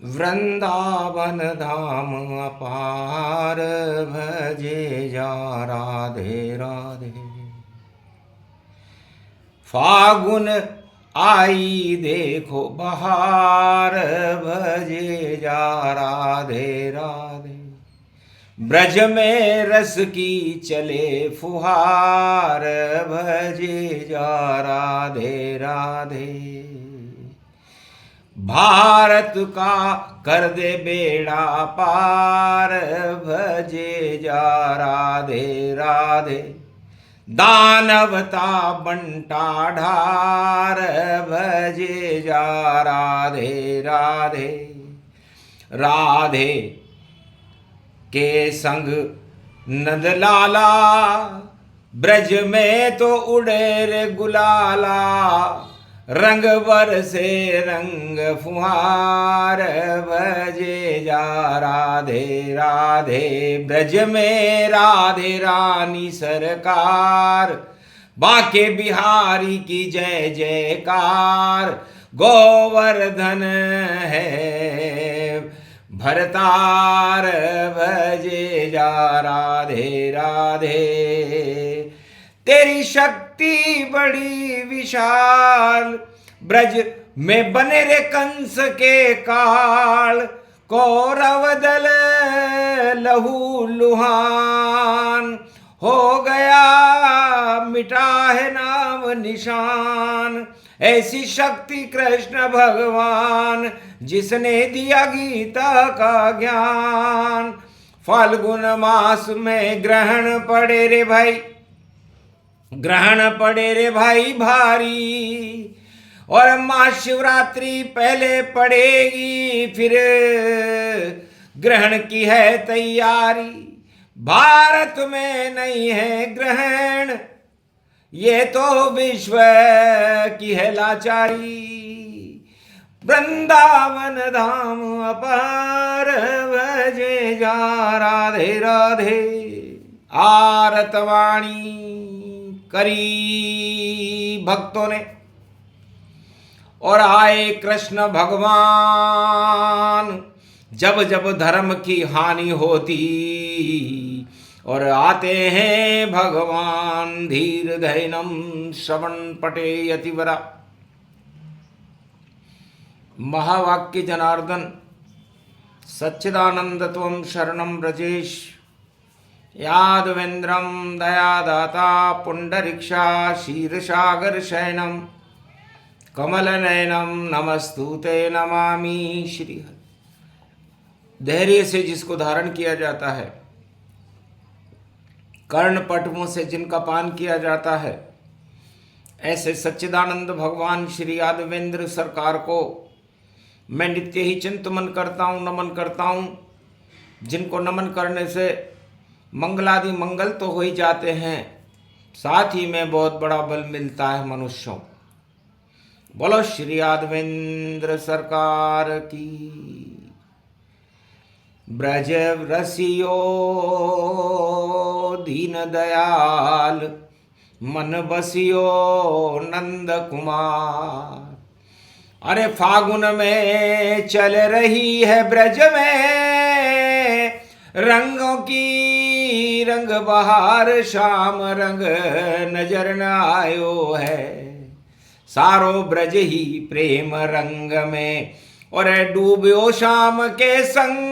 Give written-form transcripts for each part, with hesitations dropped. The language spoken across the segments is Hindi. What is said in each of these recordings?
वृंदावन धाम अपार भजे जा राधे राधे। फागुन आई देखो बहार भजे जा राधे राधे। ब्रज में रस की चले फुहार भजे जा राधे राधे। भारत का कर दे बेड़ा पार भजे जा राधे राधे। दानवता बंटा ढार भजे जा राधे राधे। राधे के संग नंदलाला ब्रज में तो उड़े रे गुलाला। रंग बरसे रंग फुहार भजे जा राधे राधे। ब्रज में राधे रानी सरकार। बांके बिहारी की जय जयकार। गोवर्धन है भरतार भजे जा राधे राधे। तेरी शक्ति बड़ी विशाल। ब्रज में बने रे कंस के काल। कौरव दल लहू लुहान। हो गया मिटा है नाम निशान। ऐसी शक्ति कृष्ण भगवान जिसने दिया गीता का ज्ञान। फाल्गुन मास में ग्रहण पड़े रे भाई, ग्रहण पड़े रे भाई भारी। और महाशिवरात्रि पहले पड़ेगी, फिर ग्रहण की है तैयारी। भारत में नहीं है ग्रहण, ये तो विश्व की है लाचारी। वृंदावन धाम अपार भजे जा राधे राधे। आरतवाणी करी भक्तों ने और आए कृष्ण भगवान। जब जब धर्म की हानि होती और आते हैं भगवान। धीर धैनम श्रवण पटे यतिवरा। महावाक्य जनार्दन सच्चिदानंद त्वं शरणं ब्रजेश। यादवेन्द्रं दयादाता पुंडरीक्षा क्षीरसागर शयनम। कमलनयनम नमस्तुते नमामि श्रीहरि। धैर्य से जिसको धारण किया जाता है, कर्ण पटुओं से जिनका पान किया जाता है, ऐसे सच्चिदानंद भगवान श्री यादवेंद्र सरकार को मैं नित्य ही चिंतन करता हूँ, नमन करता हूँ। जिनको नमन करने से मंगलादि मंगल तो हो ही जाते हैं, साथ ही में बहुत बड़ा बल मिलता है मनुष्यों। बोलो श्री यादवेंद्र सरकार की। ब्रज रसियो दीन दयाल मन बसियो नंद कुमार। अरे फागुन में चल रही है ब्रज में रंगों की रंग बहार। शाम रंग नजर न आयो है, सारो ब्रज ही प्रेम रंग में। और डूबो शाम के संग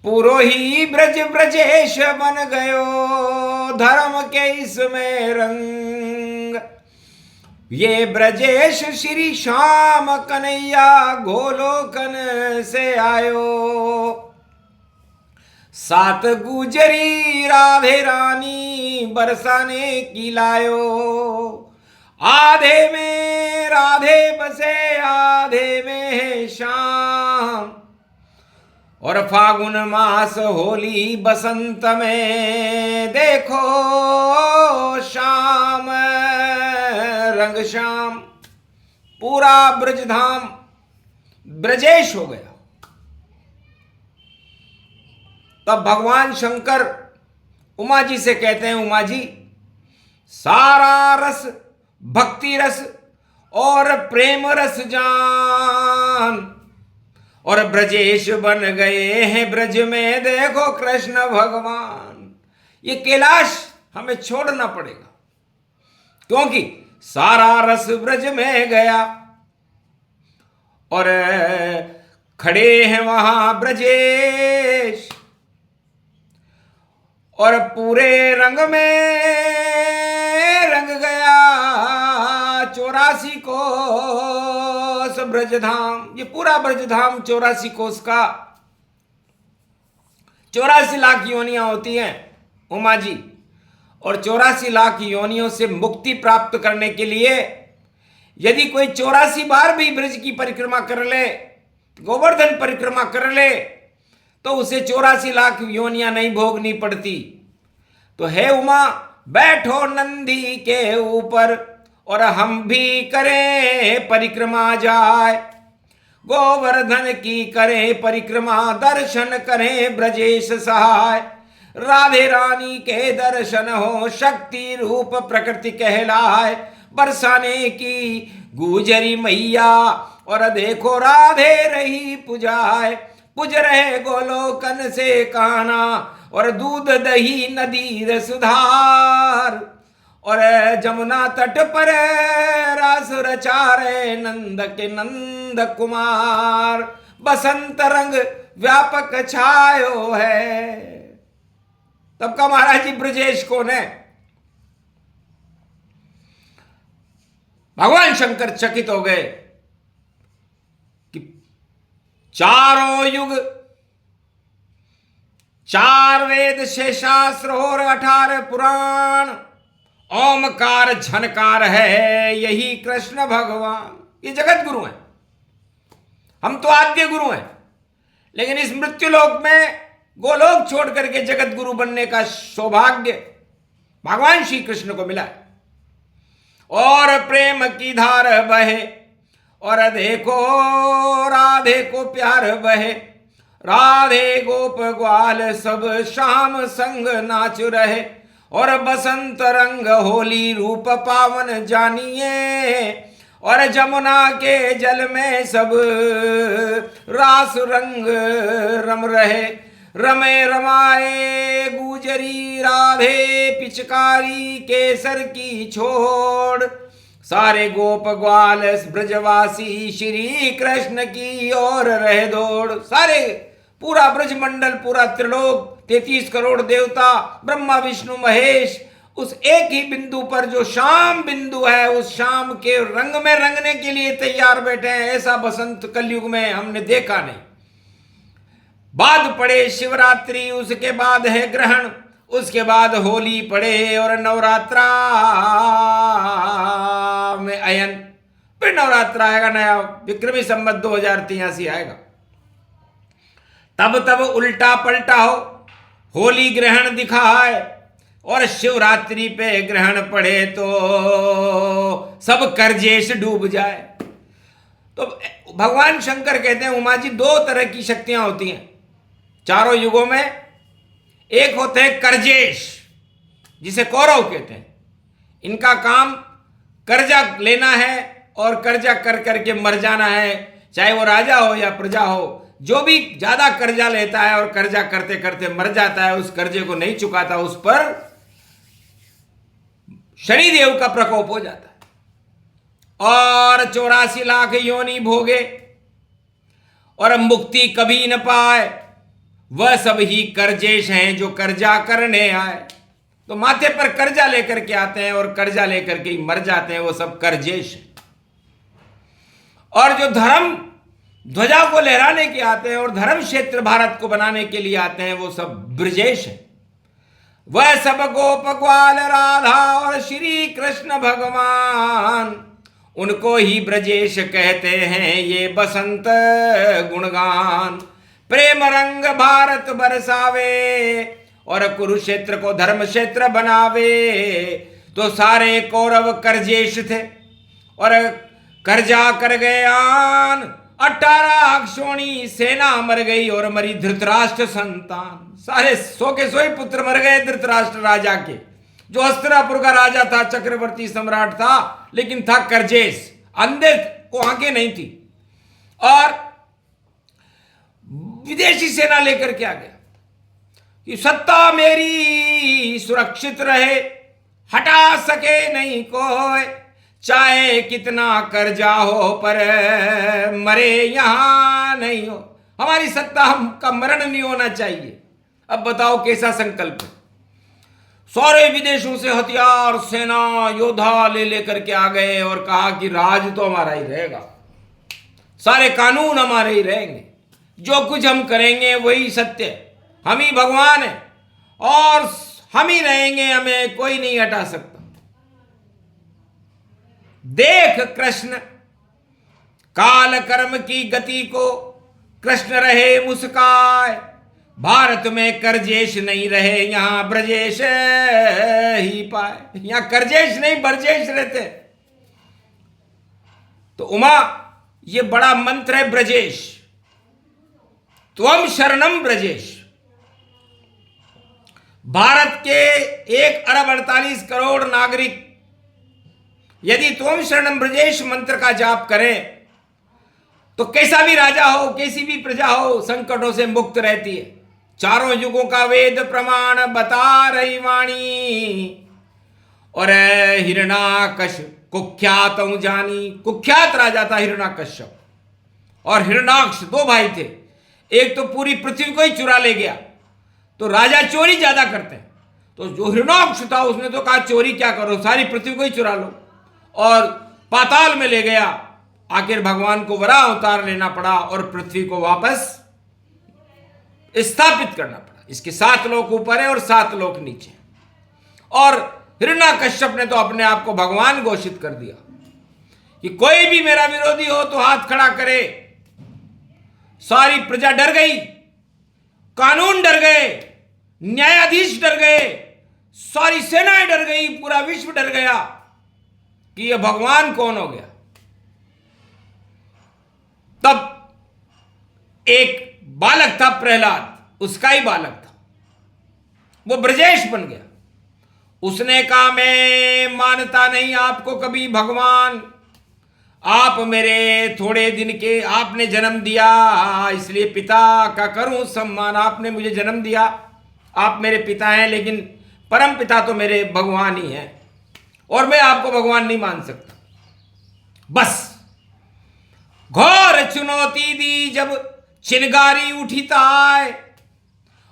पूरो ही ब्रज ब्रजेश बन गयो। धर्म के इसमें रंग ये ब्रजेश श्री श्याम कन्हैया गोलोकन से आयो। सात गुजरी राधे रानी बरसाने की लायो। आधे में राधे बसे आधे में श्याम। और फागुन मास होली बसंत में देखो शाम रंग श्याम। पूरा ब्रजधाम ब्रजेश हो गया। तब भगवान शंकर उमा जी से कहते हैं, उमा जी सारा रस भक्ति रस और प्रेम रस जान और ब्रजेश बन गए हैं ब्रज में देखो कृष्ण भगवान। ये कैलाश हमें छोड़ना पड़ेगा, क्योंकि सारा रस ब्रज में गया। और खड़े हैं वहां ब्रजेश, और पूरे रंग में रंग गया 84 कोस ब्रजधाम। ये पूरा ब्रजधाम 84 कोस का, 84 लाख योनियां होती हैं उमा जी। और 84 लाख योनियों से मुक्ति प्राप्त करने के लिए यदि कोई 84 बार भी ब्रज की परिक्रमा कर ले, गोवर्धन परिक्रमा कर ले, तो उसे 84 लाख योनियां नहीं भोगनी पड़ती। तो हे उमा बैठो नंदी के ऊपर और हम भी करें परिक्रमा जाए, गोवर्धन की करें परिक्रमा, दर्शन करें ब्रजेश सहाय। राधे रानी के दर्शन हो, शक्ति रूप प्रकृति कहलाए, बरसाने की गुजरी मैया और देखो राधे रही पुजाए। पुज रहे गोलोकन से काना और दूध दही नदी रसुधार, और जमुना तट पर रास रचा रहे नंद के नंद कुमार। बसंत रंग व्यापक छायो है। तब का महाराज जी ब्रजेश कौन है? भगवान शंकर चकित हो गए कि चारों युग, 4 वेद, 6 शास्त्र और 18 पुराण, ओमकार झनकार है यही कृष्ण भगवान। ये जगत गुरु हैं, हम तो आद्य गुरु हैं, लेकिन इस मृत्युलोक में गोलोक छोड़ करके जगत गुरु बनने का सौभाग्य भगवान श्री कृष्ण को मिला है। और प्रेम की धार बहे और देखो राधे को प्यार बहे, राधे गोप ग्वाल सब शाम संग नाच रहे। और बसंत रंग होली रूप पावन जानिए, और जमुना के जल में सब रास रंग रम रहे। रमे रमाए गुजरी राधे पिचकारी केसर की छोड़, सारे गोप ग्वाल ब्रजवासी श्री कृष्ण की ओर रहे दौड़। सारे पूरा ब्रजमंडल, पूरा त्रिलोक, 33 करोड़ देवता, ब्रह्मा विष्णु महेश उस एक ही बिंदु पर जो शाम बिंदु है, उस शाम के रंग में रंगने के लिए तैयार बैठे हैं। ऐसा बसंत कलयुग में हमने देखा नहीं। बाद पड़े शिवरात्रि, उसके बाद है ग्रहण, उसके बाद होली पड़े और नवरात्रा में अयन, फिर नवरात्रा आएगा नया, विक्रमी संवत 2083 आएगा। तब उल्टा पलटा हो, होली ग्रहण दिखा है और शिवरात्रि पे ग्रहण पड़े तो सब करजेश डूब जाए। तो भगवान शंकर कहते हैं उमा जी 2 तरह की शक्तियां होती हैं चारों युगों में। एक होते हैं करजेश, जिसे कौरव कहते हैं। इनका काम कर्जा लेना है और कर्जा कर करके मर जाना है, चाहे वो राजा हो या प्रजा हो। जो भी ज्यादा कर्जा लेता है और कर्जा करते करते मर जाता है, उस कर्जे को नहीं चुकाता, उस पर शनिदेव का प्रकोप हो जाता है और 84 लाख योनि भोगे और मुक्ति कभी न पाए। वह सब ही कर्जेश हैं जो कर्जा करने आए। तो माथे पर कर्जा लेकर के आते हैं और कर्जा लेकर के ही मर जाते हैं, वो सब कर्जेश हैं। और जो धर्म ध्वजा को लहराने के आते हैं और धर्म क्षेत्र भारत को बनाने के लिए आते हैं, वो सब ब्रजेश हैं। वह सब गोप ग्वाल राधा और श्री कृष्ण भगवान, उनको ही ब्रजेश कहते हैं ये बसंत गुणगान। प्रेम रंग भारत बरसावे और कुरुक्षेत्र को धर्म क्षेत्र बनावे। तो सारे कौरव करजेश थे और कर्जा कर गए आन। 18 अक्षोणी सेना मर गई और मरी धृतराष्ट्र संतान। सारे 100 के 100 ही पुत्र मर गए धृतराष्ट्र राजा के, जो हस्तिनापुर का राजा था, चक्रवर्ती सम्राट था, लेकिन था करजेश, अंधे को आंखें नहीं थी। और विदेशी सेना लेकर के आ गया कि सत्ता मेरी सुरक्षित रहे, हटा सके नहीं कोई, चाहे कितना कर्जा हो पर मरे यहां नहीं हो। हमारी सत्ता हमका मरण नहीं होना चाहिए। अब बताओ कैसा संकल्प है। सारे विदेशों से हथियार, सेना, योद्धा ले लेकर के आ गए और कहा कि राज तो हमारा ही रहेगा, सारे कानून हमारे ही रहेंगे, जो कुछ हम करेंगे वही सत्य है, हम ही भगवान हैं और हम ही रहेंगे, हमें कोई नहीं हटा सकता। देख कृष्ण काल कर्म की गति को, कृष्ण रहे मुस्काए, भारत में करजेश नहीं रहे, यहां ब्रजेश ही पाए। यहां करजेश नहीं ब्रजेश रहते। तो उमा, ये बड़ा मंत्र है ब्रजेश, त्वम शरणम ब्रजेश। भारत के 1,48,00,00,000 नागरिक यदि त्वम शरणम ब्रजेश मंत्र का जाप करें तो कैसा भी राजा हो, कैसी भी प्रजा हो, संकटों से मुक्त रहती है। चारों युगों का वेद प्रमाण बता रही वाणी, और हिरण्याकश्यप कुख्यात जानी। कुख्यात राजा था हिरण्याकश्यप, और हिरण्याक्ष 2 भाई थे। एक तो पूरी पृथ्वी को ही चुरा ले गया, तो राजा चोरी ज्यादा करते हैं, तो जो हिरण्याक्ष था उसने तो कहा चोरी क्या करो, सारी पृथ्वी को ही चुरा लो, और पाताल में ले गया। आखिर भगवान को वराह अवतार लेना पड़ा और पृथ्वी को वापस स्थापित करना पड़ा। इसके 7 लोक ऊपर है और 7 लोक नीचे। और हिरण्याकश्यप ने तो अपने आप को भगवान घोषित कर दिया कि कोई भी मेरा विरोधी हो तो हाथ खड़ा करे। सारी प्रजा डर गई, कानून डर गए, न्यायाधीश डर गए, सारी सेनाएं डर गई, पूरा विश्व डर गया कि यह भगवान कौन हो गया। तब एक बालक था प्रहलाद, उसका ही बालक था, वो ब्रजेश बन गया। उसने कहा मैं मानता नहीं आपको कभी भगवान, आप मेरे थोड़े दिन के, आपने जन्म दिया इसलिए पिता का करूं सम्मान, आपने मुझे जन्म दिया, आप मेरे पिता हैं, लेकिन परम पिता तो मेरे भगवान ही हैं, और मैं आपको भगवान नहीं मान सकता। बस घोर चुनौती दी जब चिनगारी उठी ताय,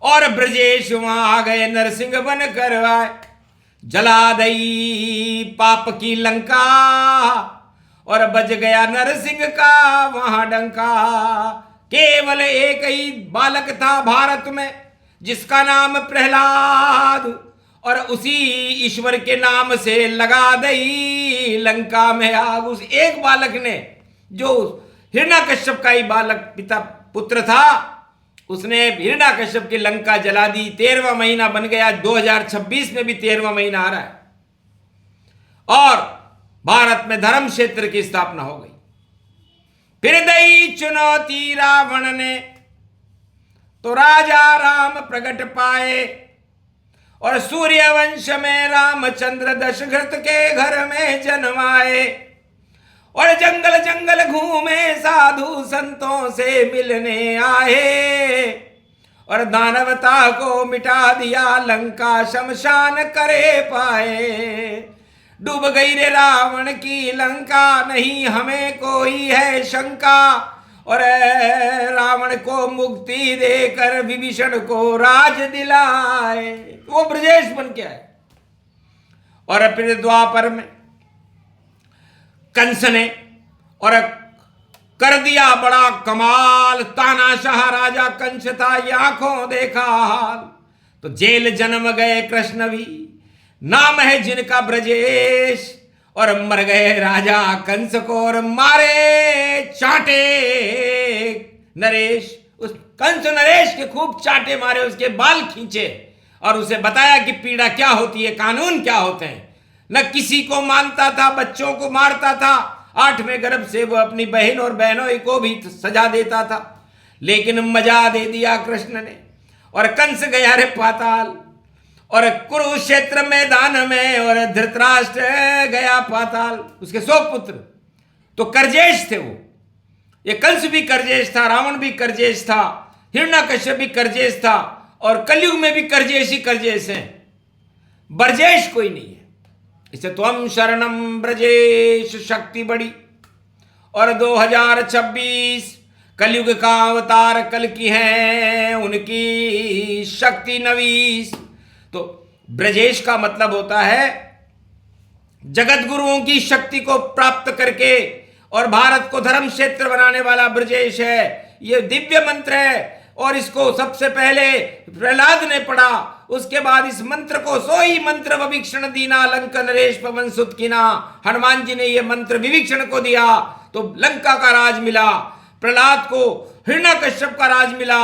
और ब्रजेश वहां आ गए नरसिंह बन कर आए। जला दई पाप की लंका, और बज गया नरसिंह का वहां डंका। केवल एक ही बालक था भारत में जिसका नाम प्रहलाद, और उसी ईश्वर के नाम से लगा दई लंका में आग। उस एक बालक ने, जो हिरण्याकश्यप का ही बालक पिता पुत्र था, उसने हिरण्याकश्यप की लंका जला दी। 13वां महीना बन गया, 2026 में भी 13वां महीना आ रहा है, और भारत में धर्म क्षेत्र की स्थापना हो गई। फिर दई चुनौती रावण ने, तो राजा राम प्रकट पाए, और सूर्यवंश में रामचंद्र दशरथ के घर में जन्माए। और जंगल जंगल घूमे साधु संतों से मिलने आए, और दानवता को मिटा दिया लंका शमशान करे पाए। डूब गई रे रावण की लंका, नहीं हमें कोई है शंका, और रावण को मुक्ति देकर विभीषण को राज दिलाए। वो ब्रजेश बन के आए। और फिर द्वापर में कंस ने और कर दिया बड़ा कमाल। तानाशाह राजा कंस था, ये आंखों देखा हाल। तो जेल जन्म गए कृष्ण भी, नाम है जिनका ब्रजेश, और मर गए राजा कंस को, और मारे चाटे नरेश। उस कंस नरेश के खूब चाटे मारे, उसके बाल खींचे, और उसे बताया कि पीड़ा क्या होती है, कानून क्या होते हैं। न किसी को मानता था, बच्चों को मारता था, 8वें गर्भ से वो अपनी बहन और बहनों को भी सजा देता था। लेकिन मजा दे दिया कृष्ण ने, और कंस गया रे पाताल, और कुरुक्षेत्र मैदान में, और धृतराष्ट्र गया पाताल। उसके 100 पुत्र तो करजेश थे। वो ये कंस भी करजेश था, रावण भी करजेश था, हिरण्यकश्यप भी करजेश था और कलयुग में भी करजेश ही करजेश हैं, ब्रजेश कोई नहीं है। इसे त्वम शरणम ब्रजेश शक्ति बड़ी। और 2026 कलयुग का अवतार कल की है, उनकी शक्ति नवीस। तो ब्रजेश का मतलब होता है जगत गुरुओं की शक्ति को प्राप्त करके और भारत को धर्म क्षेत्र बनाने वाला ब्रजेश है। यह दिव्य मंत्र है और इसको सबसे पहले प्रहलाद ने पढ़ा, उसके बाद इस मंत्र को सोई मंत्र विभीषण दीना लंका नरेश पवन सुत कीना। हनुमान जी ने यह मंत्र विभीषण को दिया तो लंका का राज मिला, प्रहलाद को हिरण्यकश्यप का राज मिला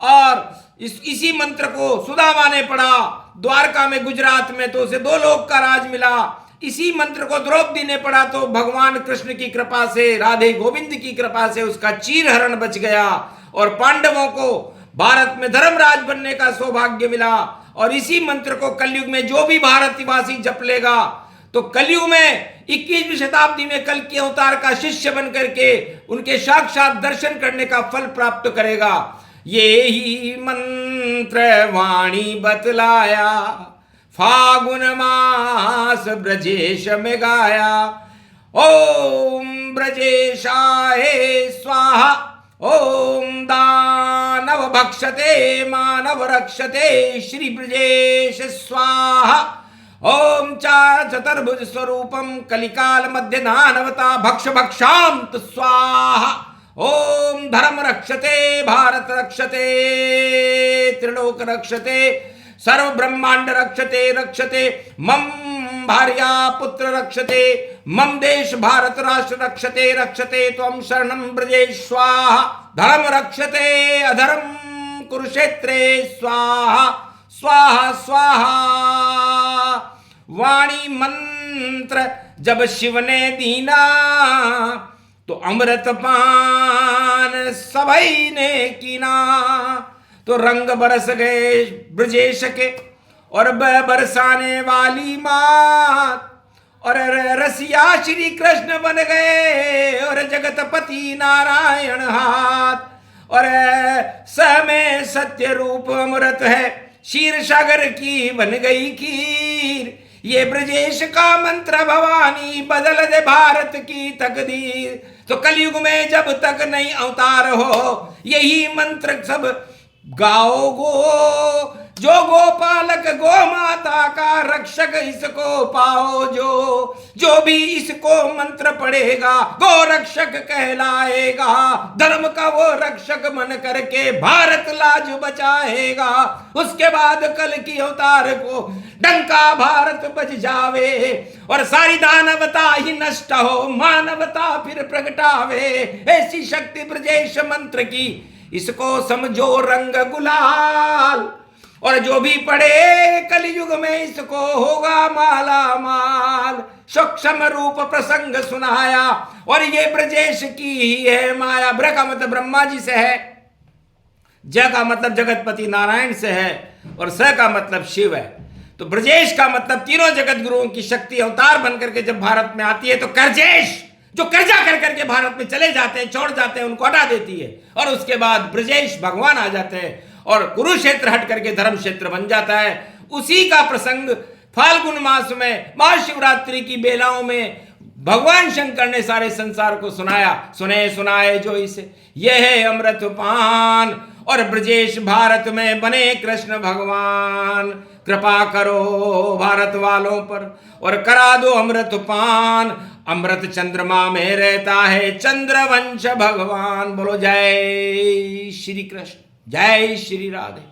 और इसी मंत्र को सुदामा ने पढ़ा द्वारका में गुजरात में तो उसे 2 लोक का राज मिला। इसी मंत्र को द्रौपदी ने पढ़ा तो भगवान कृष्ण की कृपा से, राधे गोविंद की कृपा से उसका चीरहरण बच गया और पांडवों को भारत में धर्मराज बनने का सौभाग्य मिला। और इसी मंत्र को कलयुग में जो भी भारतवासी जप लेगा तो कलयुग में 21वीं शताब्दी में कल के अवतार का शिष्य बन करके उनके साक्षात दर्शन करने का फल प्राप्त करेगा। ये ही मंत्र वाणी बतलाया, फागुन मास ब्रजेश में गाया। ओम ब्रजेशाय स्वाहा, ओम दानव भक्षते मानव रक्षते श्री ब्रजेश स्वाहा। ओम चतुर्भुज स्वरूपम कलिकाल मध्य दानवता भक्ष भक्षांत स्वाहा। ओम धर्म रक्षते भारत रक्षते त्रिलोक रक्षते सर्व ब्रह्मांड रक्षते रक्षते मम भार्या पुत्र रक्षते मम देश भारत राष्ट्र रक्षते रक्षते त्वं शरणं ब्रजेश स्वाहा। धर्म रक्षते अधर्म कुरुक्षेत्रे स्वाहा स्वाहा स्वाहा। वाणी मंत्र जब शिव ने दीना तो अमृत पान सभई ने कीना। तो रंग बरस गए ब्रजेश के और बरसाने वाली मात और रसिया श्री कृष्ण बन गए और जगतपति नारायण हाथ। और समय सत्य रूप अमृत है क्षीर सागर की बन गई खीर। ये ब्रजेश का मंत्र भवानी बदल दे भारत की तकदीर। तो कलयुग में जब तक नहीं अवतार हो यही मंत्र सब गाओ गो। जो गोपालक गो माता का रक्षक इसको पाओ जो भी इसको मंत्र पढ़ेगा गो रक्षक कहलाएगा। धर्म का वो रक्षक मन करके भारत लाज बचाएगा। उसके बाद कल की अवतार को डंका भारत बज जावे और सारी दानवता ही नष्ट हो मानवता फिर प्रगटावे। ऐसी शक्ति ब्रजेश मंत्र की, इसको समझो रंग गुलाल। और जो भी पढ़े कलयुग में इसको होगा माला माल। सूक्ष्म रूप प्रसंग सुनाया और ये ब्रजेश की ही है माया। ब्र का मतलब ब्रह्मा जी से है, ज का मतलब जगतपति नारायण से है और स का मतलब शिव है। तो ब्रजेश का मतलब तीनों जगत गुरुओं की शक्ति अवतार बनकर के जब भारत में आती है तो करजेश जो कर्जा कर करके भारत में चले जाते हैं छोड़ जाते हैं उनको हटा देती है। और उसके बाद ब्रजेश भगवान आ जाते हैं और कुरुक्षेत्र हट करके धर्म क्षेत्र बन जाता है। उसी का प्रसंग फाल्गुन मास में महाशिवरात्रि की बेलाओं में भगवान शंकर ने सारे संसार को सुनाया। सुने सुनाए जो इसे यह है अमृत पान और ब्रजेश भारत में बने कृष्ण भगवान। कृपा करो भारत वालों पर और करा दो अमृत पान। अमृत चंद्रमा में रहता है चंद्रवंश भगवान। बोलो जय श्री कृष्ण, जय श्री राधे।